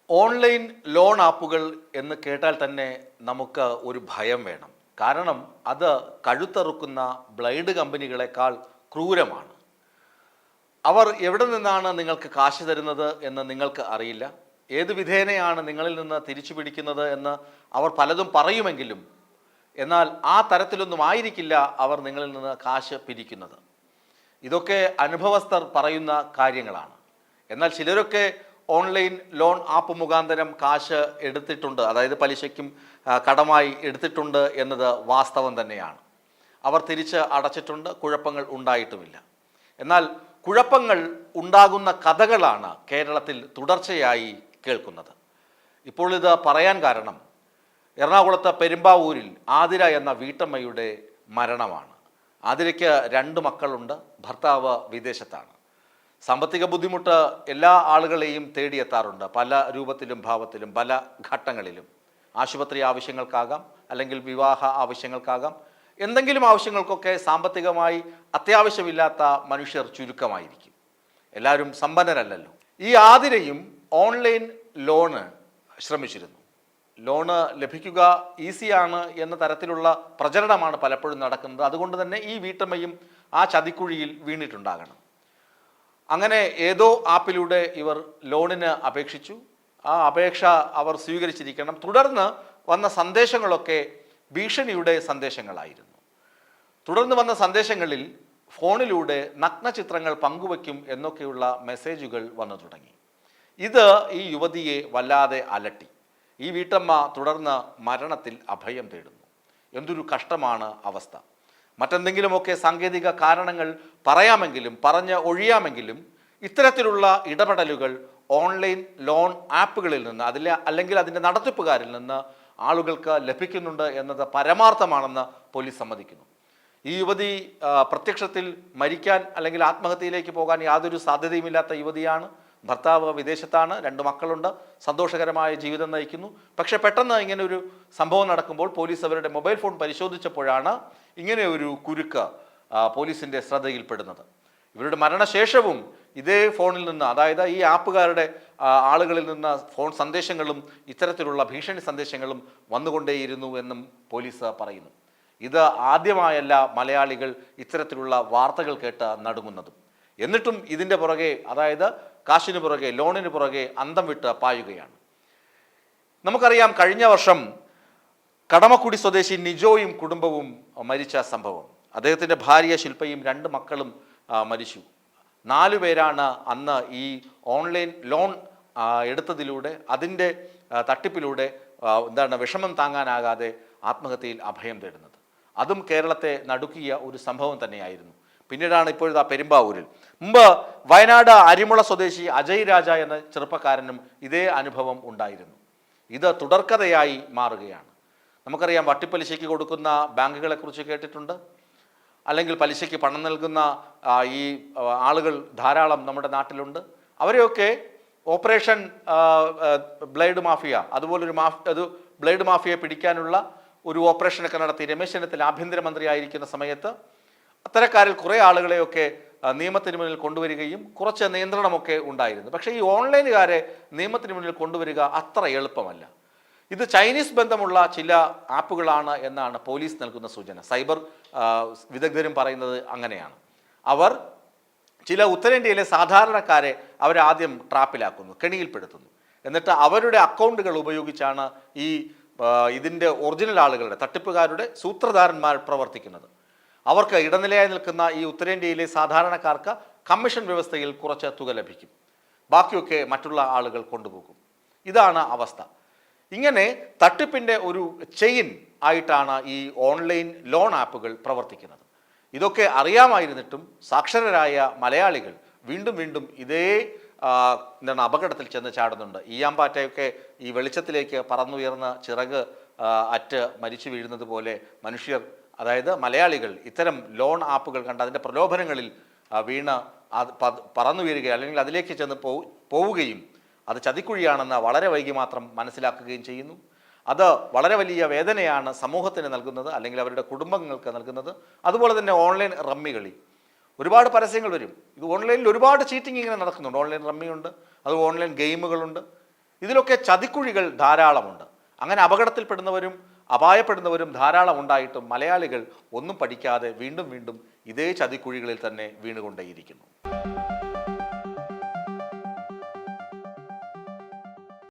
Online loan ആപ്പുകൾ എന്ന് കേട്ടാൽ തന്നെ നമുക്ക് ഒരു ഭയം വേണം. കാരണം അത് കഴുത്തറുക്കുന്ന ബ്ലേഡ് കമ്പനികളെക്കാൾ ക്രൂരമാണ്. അവർ എവിടെ നിന്നാണ് നിങ്ങൾക്ക് കാശ് തരുന്നത് എന്ന് നിങ്ങൾക്ക് അറിയില്ല. ഏത് വിധേനയാണ് നിങ്ങളിൽ നിന്ന് തിരിച്ചു പിടിക്കുന്നത് എന്ന് അവർ പലതും പറയുമെങ്കിലും എന്നാൽ ആ തരത്തിലൊന്നും ആയിരിക്കില്ല അവർ നിങ്ങളിൽ നിന്ന് കാശ് പിരിക്കുന്നത്. ഇതൊക്കെ അനുഭവസ്ഥർ പറയുന്ന കാര്യങ്ങളാണ്. എന്നാൽ ചിലരൊക്കെ ഓൺലൈൻ ലോൺ ആപ്പ് മുഖാന്തരം കാശ് എടുത്തിട്ടുണ്ട്, അതായത് പലിശയ്ക്കും കടമായി എടുത്തിട്ടുണ്ട് എന്നത് വാസ്തവം തന്നെയാണ്. അവർ തിരിച്ച് അടച്ചിട്ടുണ്ട്, കുഴപ്പങ്ങൾ ഉണ്ടായിട്ടുമില്ല. എന്നാൽ കുഴപ്പങ്ങൾ ഉണ്ടാകുന്ന കഥകളാണ് കേരളത്തിൽ തുടർച്ചയായി കേൾക്കുന്നത്. ഇപ്പോൾ ഇത് പറയാൻ കാരണം എറണാകുളത്തെ പെരുമ്പാവൂരിൽ ആതിര എന്ന വീട്ടമ്മയുടെ മരണമാണ്. ആതിരയ്ക്ക് 2 മക്കളുണ്ട്, ഭർത്താവ് വിദേശത്താണ്. സാമ്പത്തിക ബുദ്ധിമുട്ട് എല്ലാ ആളുകളെയും തേടിയെത്താറുണ്ട്, പല രൂപത്തിലും ഭാവത്തിലും പല ഘട്ടങ്ങളിലും. ആശുപത്രി ആവശ്യങ്ങൾക്കാകാം, അല്ലെങ്കിൽ വിവാഹ ആവശ്യങ്ങൾക്കാകാം. എന്തെങ്കിലും ആവശ്യങ്ങൾക്കൊക്കെ സാമ്പത്തികമായി അത്യാവശ്യമില്ലാത്ത മനുഷ്യർ ചുരുക്കമായിരിക്കും. എല്ലാവരും സമ്പന്നരല്ലല്ലോ. ഈ ആതിരയും ഓൺലൈൻ ലോണ് ശ്രമിച്ചിരുന്നു. ലോണ് ലഭിക്കുക ഈസിയാണ് എന്ന തരത്തിലുള്ള പ്രചരണമാണ് പലപ്പോഴും നടക്കുന്നത്. അതുകൊണ്ട് തന്നെ ഈ വീട്ടമ്മയും ആ ചതിക്കുഴിയിൽ വീണിട്ടുണ്ടാകണം. അങ്ങനെ ഏതോ ആപ്പിലൂടെ ഇവർ ലോണിന് അപേക്ഷിച്ചു. ആ അപേക്ഷ അവർ സ്വീകരിച്ചിരിക്കണം. തുടർന്ന് വന്ന സന്ദേശങ്ങളൊക്കെ ഭീഷണിയുടെ സന്ദേശങ്ങളായിരുന്നു. തുടർന്ന് വന്ന സന്ദേശങ്ങളിൽ ഫോണിലൂടെ നഗ്നചിത്രങ്ങൾ പങ്കുവയ്ക്കും എന്നൊക്കെയുള്ള മെസ്സേജുകൾ വന്നു തുടങ്ങി. ഇത് ഈ യുവതിയെ വല്ലാതെ അലട്ടി. ഈ വീട്ടമ്മ തുടർന്ന് മരണത്തിൽ അഭയം തേടുന്നു. എന്തൊരു കഷ്ടമാണ് അവസ്ഥ. മറ്റെന്തെങ്കിലുമൊക്കെ സാങ്കേതിക കാരണങ്ങൾ പറയാമെങ്കിലും പറഞ്ഞ് ഒഴിയാമെങ്കിലും ഇത്തരത്തിലുള്ള ഇടപെടലുകൾ ഓൺലൈൻ ലോൺ ആപ്പുകളിൽ നിന്ന് അല്ലെങ്കിൽ അതിൻ്റെ നടത്തിപ്പുകാരിൽ നിന്ന് ആളുകൾക്ക് ലഭിക്കുന്നുണ്ട് എന്നത് പരമാർത്ഥമാണെന്ന് പോലീസ് സമ്മതിക്കുന്നു. ഈ യുവതി പ്രത്യക്ഷത്തിൽ മരിക്കാൻ അല്ലെങ്കിൽ ആത്മഹത്യയിലേക്ക് പോകാൻ യാതൊരു സാധ്യതയുമില്ലാത്ത യുവതിയാണ്. ഭർത്താവ് വിദേശത്താണ്, 2 മക്കളുണ്ട്, സന്തോഷകരമായ ജീവിതം നയിക്കുന്നു. പക്ഷെ പെട്ടെന്ന് ഇങ്ങനെ ഒരു സംഭവം നടക്കുമ്പോൾ പോലീസ് അവരുടെ മൊബൈൽ ഫോൺ പരിശോധിച്ചപ്പോഴാണ് ഇങ്ങനെ ഒരു കുരുക്ക് പോലീസിൻ്റെ ശ്രദ്ധയിൽപ്പെടുന്നത്. ഇവരുടെ മരണശേഷവും ഇതേ ഫോണിൽ നിന്ന്, അതായത് ഈ ആപ്പുകാരുടെ ആളുകളിൽ നിന്ന് ഫോൺ സന്ദേശങ്ങളും ഇത്തരത്തിലുള്ള ഭീഷണി സന്ദേശങ്ങളും വന്നുകൊണ്ടേയിരുന്നു എന്നും പോലീസ് പറയുന്നു. ഇത് ആദ്യമായല്ല മലയാളികൾ ഇത്തരത്തിലുള്ള വാർത്തകൾ കേട്ട് നടുങ്ങുന്നതും. എന്നിട്ടും ഇതിൻ്റെ പുറകെ, അതായത് കാശിന് പുറകെ, ലോണിന് പുറകെ അന്തം വിട്ട് പായുകയാണ്. നമുക്കറിയാം, കഴിഞ്ഞ വർഷം കടമക്കുടി സ്വദേശി നിജോയും കുടുംബവും മരിച്ച സംഭവം. അദ്ദേഹത്തിൻ്റെ ഭാര്യ ശില്പയും 2 മക്കളും മരിച്ചു. 4 പേരാണ് അന്ന് ഈ ഓൺലൈൻ ലോൺ എടുത്തതിലൂടെ, അതിൻ്റെ തട്ടിപ്പിലൂടെ വിഷമം താങ്ങാനാകാതെ ആത്മഹത്യയിൽ അഭയം തേടുന്നത്. അതും കേരളത്തെ നടുക്കിയ ഒരു സംഭവം തന്നെയായിരുന്നു. പിന്നീടാണ് ഇപ്പോഴത്തെ പെരുമ്പാവൂരിൽ. മുമ്പ് വയനാട് അരിമുള സ്വദേശി അജയ് രാജ എന്ന ചെറുപ്പക്കാരനും ഇതേ അനുഭവം ഉണ്ടായിരുന്നു. ഇത് തുടർക്കഥയായി മാറുകയാണ്. നമുക്കറിയാം, വട്ടിപ്പലിശയ്ക്ക് കൊടുക്കുന്ന ബാങ്കുകളെക്കുറിച്ച് കേട്ടിട്ടുണ്ട്. അല്ലെങ്കിൽ പലിശയ്ക്ക് പണം നൽകുന്ന ഈ ആളുകൾ ധാരാളം നമ്മുടെ നാട്ടിലുണ്ട്. അവരെയൊക്കെ ഓപ്പറേഷൻ ബ്ലേഡ് മാഫിയ, അതുപോലൊരു ബ്ലേഡ് മാഫിയയെ പിടിക്കാനുള്ള ഒരു ഓപ്പറേഷനൊക്കെ നടത്തി രമേശ് ചെന്നിത്തല ആഭ്യന്തരമന്ത്രി ആയിരിക്കുന്ന സമയത്ത് അത്തരക്കാരിൽ കുറേ ആളുകളെയൊക്കെ നിയമത്തിന് മുന്നിൽ കൊണ്ടുവരികയും കുറച്ച് നിയന്ത്രണമൊക്കെ ഉണ്ടായിരുന്നു. പക്ഷേ ഈ ഓൺലൈനുകാരെ നിയമത്തിന് മുന്നിൽ കൊണ്ടുവരിക അത്ര എളുപ്പമല്ല. ഇത് ചൈനീസ് ബന്ധമുള്ള ചില ആപ്പുകളാണ് എന്നാണ് പോലീസ് നൽകുന്ന സൂചന. സൈബർ വിദഗ്ധരും പറയുന്നത് അങ്ങനെയാണ്. അവർ ചില ഉത്തരേന്ത്യയിലെ സാധാരണക്കാരെ അവരാദ്യം ട്രാപ്പിലാക്കുന്നു, കെണിയിൽപ്പെടുത്തുന്നു. എന്നിട്ട് അവരുടെ അക്കൗണ്ടുകൾ ഉപയോഗിച്ചാണ് ഇതിൻ്റെ ഒറിജിനൽ ആളുകളുടെ, തട്ടിപ്പുകാരുടെ സൂത്രധാരന്മാർ പ്രവർത്തിക്കുന്നത്. അവർക്ക് ഇടനിലയായി നിൽക്കുന്ന ഈ ഉത്തരേന്ത്യയിലെ സാധാരണക്കാർക്ക് കമ്മീഷൻ വ്യവസ്ഥയിൽ കുറച്ച് തുക ലഭിക്കും. ബാക്കിയൊക്കെ മറ്റുള്ള ആളുകൾ കൊണ്ടുപോകും. ഇതാണ് അവസ്ഥ. ഇങ്ങനെ തട്ടിപ്പിൻ്റെ ഒരു ചെയിൻ ആയിട്ടാണ് ഈ ഓൺലൈൻ ലോൺ ആപ്പുകൾ പ്രവർത്തിക്കുന്നത്. ഇതൊക്കെ അറിയാമായിരുന്നിട്ടും സാക്ഷരരായ മലയാളികൾ വീണ്ടും വീണ്ടും ഇതേ അപകടത്തിൽ ചെന്ന് ചാടുന്നുണ്ട്. ഈയാമ്പാറ്റയൊക്കെ ഈ വെളിച്ചത്തിലേക്ക് പറന്നുയർന്ന ചിറക് അറ്റ് മരിച്ചു വീഴുന്നത് പോലെ മനുഷ്യർ, അതായത് മലയാളികൾ, ഇത്തരം ലോൺ ആപ്പുകൾ കണ്ട് അതിൻ്റെ പ്രലോഭനങ്ങളിൽ വീണ് പറന്നു വീഴുകയും അല്ലെങ്കിൽ അതിലേക്ക് ചെന്ന് പോവുകയും അത് ചതിക്കുഴിയാണെന്ന് വളരെ വൈകി മാത്രം മനസ്സിലാക്കുകയും ചെയ്യുന്നു. അത് വളരെ വലിയ വേദനയാണ് സമൂഹത്തിന് നൽകുന്നത്, അല്ലെങ്കിൽ അവരുടെ കുടുംബങ്ങൾക്ക് നൽകുന്നത്. അതുപോലെ തന്നെ ഓൺലൈൻ റമ്മി കളി, ഒരുപാട് പരസ്യങ്ങൾ വരും. ഇത് ഓൺലൈനിൽ ഒരുപാട് ചീറ്റിംഗ് ഇങ്ങനെ നടക്കുന്നുണ്ട്. ഓൺലൈൻ റമ്മിയുണ്ട്, അത് ഓൺലൈൻ ഗെയിമുകളുണ്ട്. ഇതിലൊക്കെ ചതിക്കുഴികൾ ധാരാളമുണ്ട്. അങ്ങനെ അപകടത്തിൽപ്പെടുന്നവരും അപായപ്പെടുന്നവരും ധാരാളം ഉണ്ടായിട്ടും മലയാളികൾ ഒന്നും പഠിക്കാതെ വീണ്ടും വീണ്ടും ഇതേ ചതിക്കുഴികളിൽ തന്നെ വീണുകൊണ്ടേയിരിക്കുന്നു.